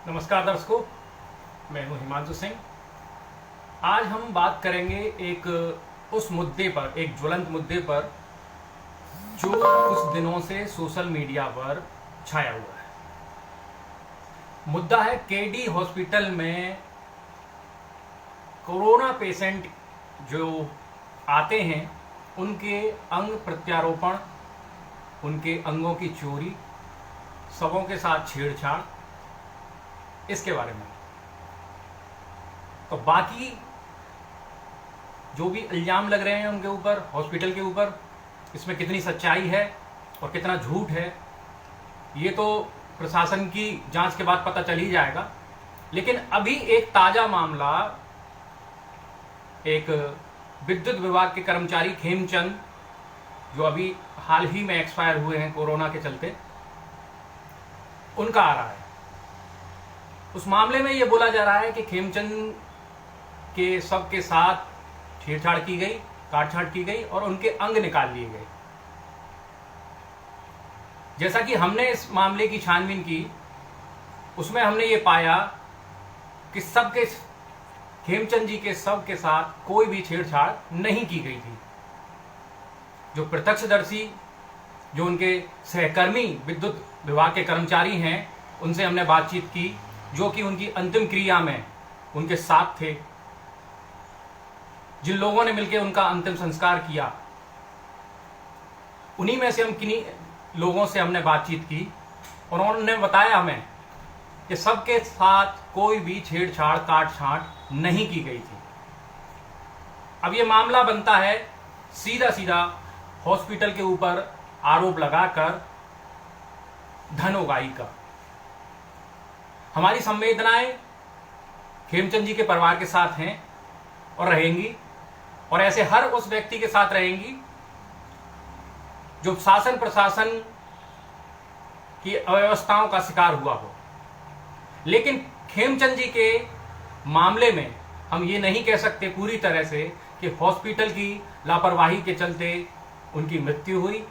नमस्कार दर्शकों, मैं हूं हिमांशु सिंह। आज हम बात करेंगे उस मुद्दे पर, एक ज्वलंत मुद्दे पर जो कुछ दिनों से सोशल मीडिया पर छाया हुआ है। मुद्दा है केडी हॉस्पिटल में कोरोना पेशेंट जो आते हैं उनके अंग प्रत्यारोपण, उनके अंगों की चोरी, सबों के साथ छेड़छाड़, इसके बारे में। तो बाकी जो भी इल्जाम लग रहे हैं उनके ऊपर, हॉस्पिटल के ऊपर, इसमें कितनी सच्चाई है और कितना झूठ है, ये तो प्रशासन की जांच के बाद पता चल ही जाएगा। लेकिन अभी एक ताजा मामला, एक विद्युत विभाग के कर्मचारी खेमचंद, जो अभी हाल ही में एक्सपायर हुए हैं कोरोना के चलते, उनका आ रहा है। उस मामले में यह बोला जा रहा है कि खेमचंद के शव के साथ छेड़छाड़ की गई, काटछाड़ की गई और उनके अंग निकाल लिए गए। जैसा कि हमने इस मामले की छानबीन की, उसमें हमने ये पाया कि खेमचंद जी के शव के साथ कोई भी छेड़छाड़ नहीं की गई थी। जो प्रत्यक्षदर्शी, जो उनके सहकर्मी विद्युत विभाग के कर्मचारी हैं, उनसे हमने बातचीत की, जो कि उनकी अंतिम क्रिया में उनके साथ थे, जिन लोगों ने मिलकर उनका अंतिम संस्कार किया। उन्हीं में से हम किन्हीं लोगों से हमने बातचीत की और उन्होंने बताया हमें कि सबके साथ कोई भी छेड़छाड़, काटछाड़ नहीं की गई थी। अब ये मामला बनता है सीधा सीधा हॉस्पिटल के ऊपर आरोप लगाकर धन उगाही का। हमारी संवेदनाएं खेमचंद जी के परिवार के साथ हैं और रहेंगी, और ऐसे हर उस व्यक्ति के साथ रहेंगी जो शासन प्रशासन की अव्यवस्थाओं का शिकार हुआ हो। लेकिन खेमचंद जी के मामले में हम ये नहीं कह सकते पूरी तरह से कि हॉस्पिटल की लापरवाही के चलते उनकी मृत्यु हुई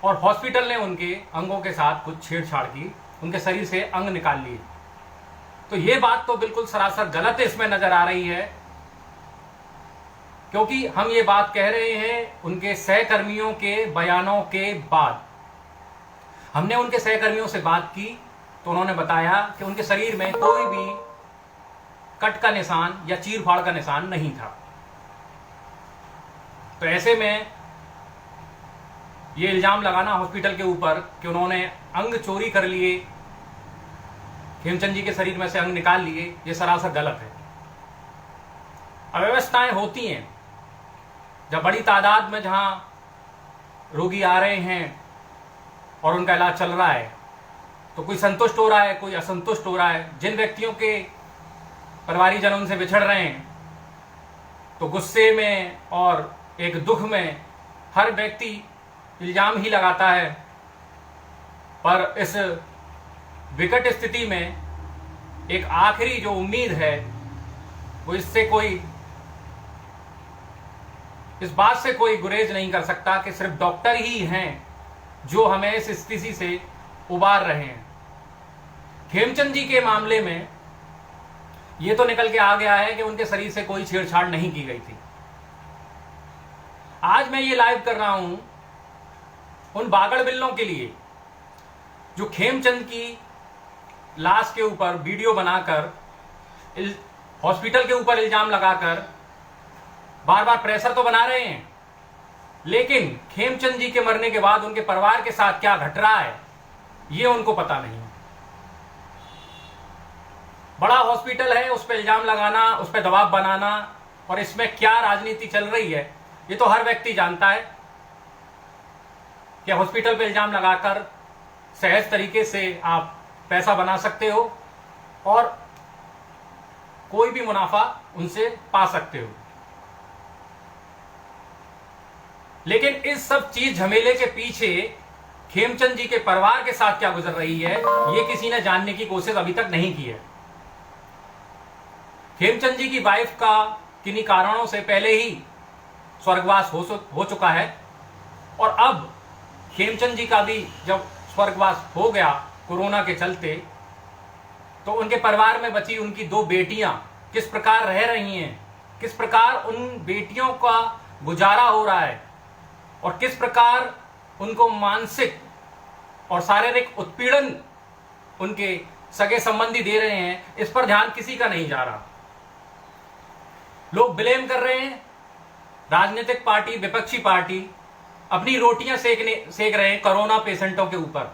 और हॉस्पिटल ने उनके अंगों के साथ कुछ छेड़छाड़ की, उनके शरीर से अंग निकाल लिए। तो ये बात तो बिल्कुल सरासर गलत इसमें नजर आ रही है, क्योंकि हम ये बात कह रहे हैं उनके सहकर्मियों के बयानों के बाद। हमने उनके सहकर्मियों से बात की तो उन्होंने बताया कि उनके शरीर में कोई भी कट का निशान या चीर फाड़ का निशान नहीं था। तो ऐसे में ये इल्जाम लगाना हॉस्पिटल के ऊपर कि उन्होंने अंग चोरी कर लिए, खेमचंद जी के शरीर में से अंग निकाल लिए, ये सरासर गलत है। अव्यवस्थाएं होती हैं जब बड़ी तादाद में जहां रोगी आ रहे हैं और उनका इलाज चल रहा है, तो कोई संतुष्ट हो रहा है, कोई असंतुष्ट हो रहा है। जिन व्यक्तियों के परिवारीजन उनसे बिछड़ रहे हैं, तो गुस्से में और एक दुख में हर व्यक्ति इल्जाम ही लगाता है। पर इस विकट स्थिति में एक आखिरी जो उम्मीद है वो इस बात से कोई गुरेज नहीं कर सकता कि सिर्फ डॉक्टर ही हैं जो हमें इस स्थिति से उबार रहे हैं। खेमचंद जी के मामले में ये तो निकल के आ गया है कि उनके शरीर से कोई छेड़छाड़ नहीं की गई थी। आज मैं ये लाइव कर रहा हूं उन बागड़ बिल्लों के लिए जो खेमचंद की लाश के ऊपर वीडियो बनाकर हॉस्पिटल के ऊपर इल्जाम लगाकर बार बार प्रेशर तो बना रहे हैं, लेकिन खेमचंद जी के मरने के बाद उनके परिवार के साथ क्या घट रहा है ये उनको पता नहीं। बड़ा हॉस्पिटल है, उस पर इल्जाम लगाना, उस पर दबाव बनाना और इसमें क्या राजनीति चल रही है ये तो हर व्यक्ति जानता है कि हॉस्पिटल पे इल्जाम लगाकर सहज तरीके से आप पैसा बना सकते हो और कोई भी मुनाफा उनसे पा सकते हो। लेकिन इस सब चीज झमेले के पीछे खेमचंद जी के परिवार के साथ क्या गुजर रही है ये किसी ने जानने की कोशिश अभी तक नहीं की है। खेमचंद जी की वाइफ का किन्हीं कारणों से पहले ही स्वर्गवास हो चुका है और अब खेमचंद जी का भी जब स्वर्गवास हो गया कोरोना के चलते, तो उनके परिवार में बची उनकी 2 बेटियां किस प्रकार रह रही हैं, किस प्रकार उन बेटियों का गुजारा हो रहा है और किस प्रकार उनको मानसिक और शारीरिक उत्पीड़न उनके सगे संबंधी दे रहे हैं, इस पर ध्यान किसी का नहीं जा रहा। लोग ब्लेम कर रहे हैं, राजनीतिक पार्टी, विपक्षी पार्टी अपनी रोटियां सेक रहे हैं कोरोना पेशेंटों के ऊपर।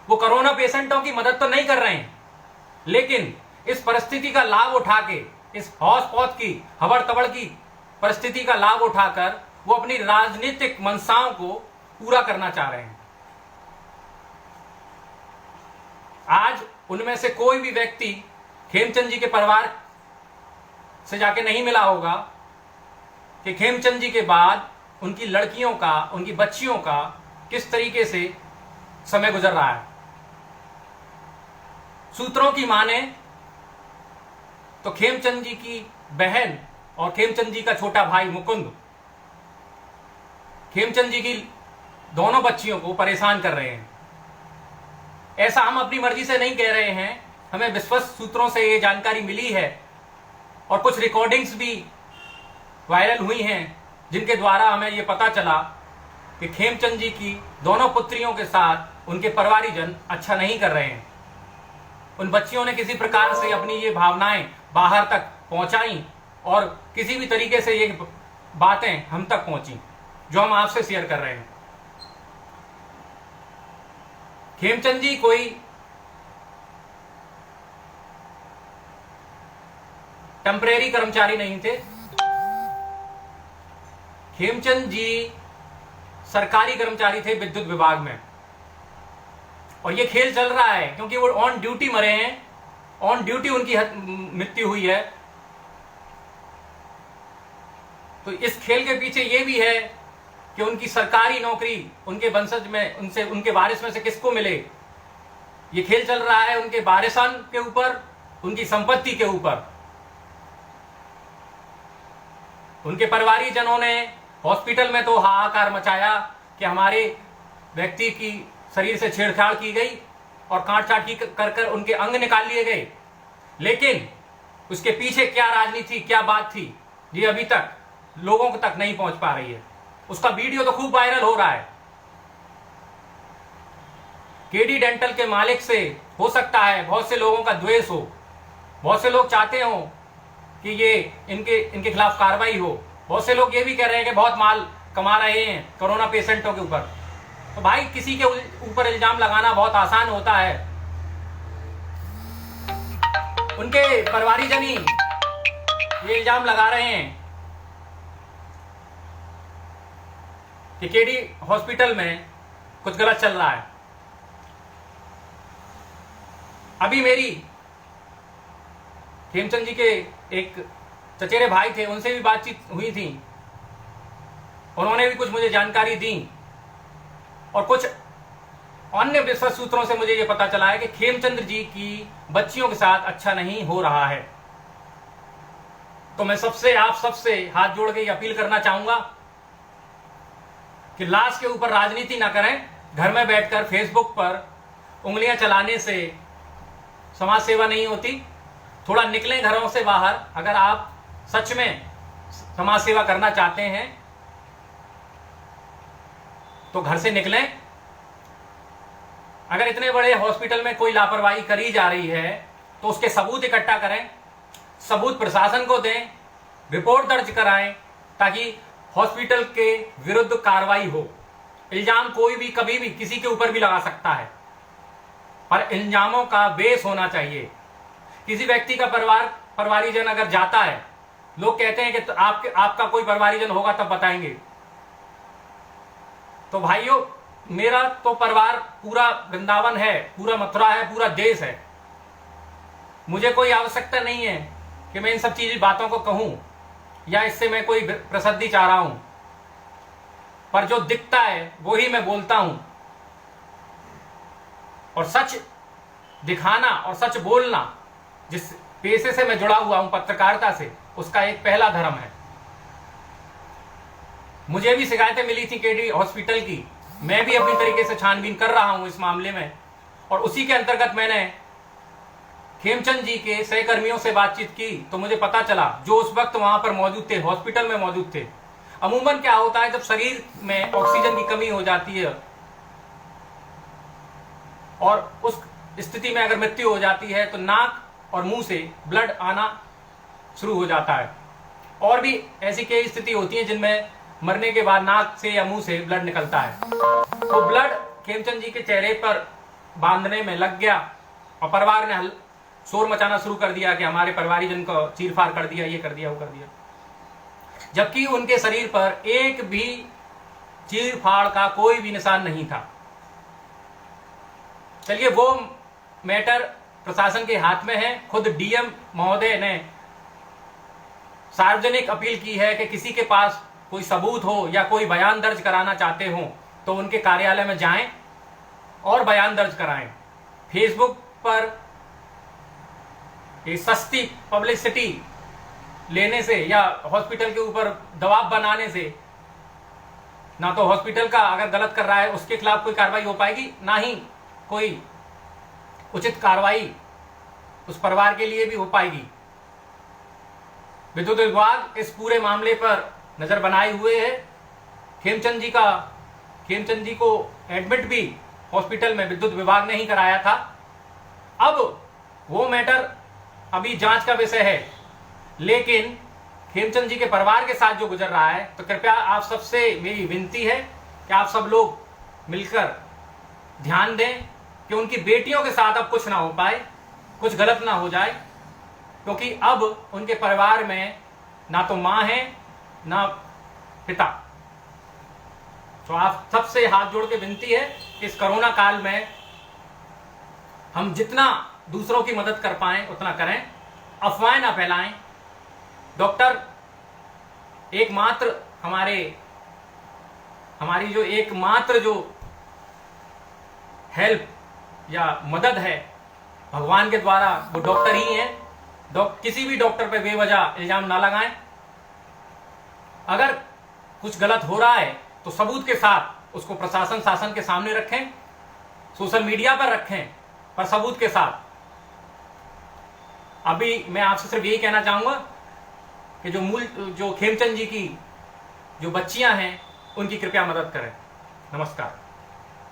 वो कोरोना पेशेंटों की मदद तो नहीं कर रहे हैं, लेकिन इस परिस्थिति का लाभ उठा के, इस हौस पौस की, हबड़ तबड़ की परिस्थिति का लाभ उठाकर वो अपनी राजनीतिक मंशाओं को पूरा करना चाह रहे हैं। आज उनमें से कोई भी व्यक्ति खेमचंद जी के परिवार से जाके नहीं मिला होगा कि खेमचंद जी के बाद उनकी लड़कियों का, उनकी बच्चियों का किस तरीके से समय गुजर रहा है। सूत्रों की माने तो खेमचंद जी की बहन और खेमचंद जी का छोटा भाई मुकुंद खेमचंद जी की दोनों बच्चियों को परेशान कर रहे हैं। ऐसा हम अपनी मर्जी से नहीं कह रहे हैं, हमें विश्वस्त सूत्रों से ये जानकारी मिली है और कुछ रिकॉर्डिंग्स भी वायरल हुई हैं जिनके द्वारा हमें ये पता चला कि खेमचंद जी की दोनों पुत्रियों के साथ उनके परिवारीजन अच्छा नहीं कर रहे हैं। उन बच्चियों ने किसी प्रकार से अपनी ये भावनाएं बाहर तक पहुंचाई और किसी भी तरीके से ये बातें हम तक पहुंची जो हम आपसे शेयर कर रहे हैं। खेमचंद जी कोई टेम्परेरी कर्मचारी नहीं थे। खेमचंद जी सरकारी कर्मचारी थे विद्युत विभाग में, और ये खेल चल रहा है क्योंकि वो ऑन ड्यूटी मरे हैं, ऑन ड्यूटी उनकी मृत्यु हुई है। तो इस खेल के पीछे ये भी है कि उनकी सरकारी नौकरी उनके वंशज में, उनसे, उनके वारिस में से किसको मिले। ये खेल चल रहा है उनके वारिसान के ऊपर, उनकी संपत्ति के ऊपर। उनके परिवारी जनों ने हॉस्पिटल में तो हाहाकार मचाया कि हमारे व्यक्ति की शरीर से छेड़छाड़ की गई और काट-छाट की कर उनके अंग निकाल लिए गए, लेकिन उसके पीछे क्या राजनीति, क्या बात थी, ये अभी तक लोगों तक नहीं पहुंच पा रही है। उसका वीडियो तो खूब वायरल हो रहा है। केडी डेंटल के मालिक से हो सकता है बहुत से लोगों का द्वेष हो, बहुत से लोग चाहते हो कि ये इनके खिलाफ कार्रवाई हो। बहुत से लोग ये भी कह रहे हैं कि बहुत माल कमा रहे हैं कोरोना पेशेंटों के ऊपर। तो भाई किसी के ऊपर इल्जाम लगाना बहुत आसान होता है। उनके परिवारीजन ही ये इल्जाम लगा रहे हैं कि केडी हॉस्पिटल में कुछ गलत चल रहा है। अभी मेरी खेमचंद जी के एक चचेरे भाई थे, उनसे भी बातचीत हुई थी, उन्होंने भी कुछ मुझे जानकारी दी और कुछ अन्य विश्वस्त सूत्रों से मुझे यह पता चला है कि खेमचंद जी की बच्चियों के साथ अच्छा नहीं हो रहा है। तो मैं आप सबसे हाथ जोड़ के अपील करना चाहूंगा कि लाश के ऊपर राजनीति ना करें। घर में बैठकर फेसबुक पर उंगलियां चलाने से समाज सेवा नहीं होती। थोड़ा निकलें घरों से बाहर। अगर आप सच में समाज सेवा करना चाहते हैं तो घर से निकलें। अगर इतने बड़े हॉस्पिटल में कोई लापरवाही करी जा रही है तो उसके सबूत इकट्ठा करें, सबूत प्रशासन को दें, रिपोर्ट दर्ज कराएं ताकि हॉस्पिटल के विरुद्ध कार्रवाई हो। इल्जाम कोई भी कभी भी किसी के ऊपर भी लगा सकता है, पर इल्जामों का बेस होना चाहिए। किसी व्यक्ति का परिवारीजन अगर जाता है, लोग कहते हैं कि तो आपका कोई परिवारीजन होगा तब बताएंगे। तो भाइयों, मेरा तो परिवार पूरा वृंदावन है, पूरा मथुरा है, पूरा देश है। मुझे कोई आवश्यकता नहीं है कि मैं इन सब बातों को कहूं या इससे मैं कोई प्रसिद्धि चाह रहा हूं, पर जो दिखता है वो ही मैं बोलता हूं। और सच दिखाना और सच बोलना, जिस पेशे से मैं जुड़ा हुआ हूं, पत्रकारिता से, उसका एक पहला धर्म है। मुझे भी शिकायतें मिली थी केडी हॉस्पिटल की, मैं भी अपनी तरीके से छानबीन कर रहा हूं इस मामले में, और उसी के अंतर्गत मैंने खेमचंद जी के सहकर्मियों से बातचीत की तो मुझे पता चला, जो उस वक्त वहां पर मौजूद थे, हॉस्पिटल में मौजूद थे, अमूमन क्या होता है जब शरीर में ऑक्सीजन की कमी हो जाती है और उस स्थिति में अगर मृत्यु हो जाती है तो नाक और मुंह से ब्लड आना शुरू हो जाता है। और भी ऐसी कई स्थिति होती है जिनमें मरने के बाद नाक से या मुंह से ब्लड निकलता है। तो ब्लड खेमचंद जी के चेहरे पर बांधने में लग गया और परिवार ने शोर मचाना शुरू कर दिया कि हमारे परिवारीजन को चीरफाड़ कर दिया, ये कर दिया, वो कर दिया, जबकि उनके शरीर पर एक भी चीरफाड़ का कोई भी निशान नहीं था। चलिए, वो मैटर प्रशासन के हाथ में है। खुद डीएम महोदय ने सार्वजनिक अपील की है कि किसी के पास कोई सबूत हो या कोई बयान दर्ज कराना चाहते हो तो उनके कार्यालय में जाएं और बयान दर्ज कराएं। फेसबुक पर ये सस्ती पब्लिसिटी लेने से या हॉस्पिटल के ऊपर दबाव बनाने से ना तो हॉस्पिटल का अगर गलत कर रहा है उसके खिलाफ कोई कार्रवाई हो पाएगी, ना ही कोई उचित कार्रवाई उस परिवार के लिए भी हो पाएगी। विद्युत विभाग इस पूरे मामले पर नजर बनाए हुए है। खेमचंद जी को एडमिट भी हॉस्पिटल में विद्युत विभाग ने ही कराया था। अब वो मैटर अभी जांच का विषय है, लेकिन खेमचंद जी के परिवार के साथ जो गुजर रहा है, तो कृपया आप सबसे मेरी विनती है कि आप सब लोग मिलकर ध्यान दें कि उनकी बेटियों के साथ अब कुछ ना हो पाए, कुछ गलत ना हो जाए, क्योंकि अब उनके परिवार में ना तो मां है ना पिता। तो आप सबसे हाथ जोड़ के विनती है, इस कोरोना काल में हम जितना दूसरों की मदद कर पाएं उतना करें, अफवाहें ना फैलाएं। डॉक्टर एकमात्र हमारी जो एकमात्र जो हेल्प या मदद है भगवान के द्वारा, वो डॉक्टर ही हैं। किसी भी डॉक्टर पे बेवजह इल्जाम ना लगाएं। अगर कुछ गलत हो रहा है तो सबूत के साथ उसको प्रशासन शासन के सामने रखें, सोशल मीडिया पर रखें, पर सबूत के साथ। अभी मैं आपसे सिर्फ यही कहना चाहूंगा कि जो खेमचंद जी की जो बच्चियां हैं उनकी कृपया मदद करें। नमस्कार।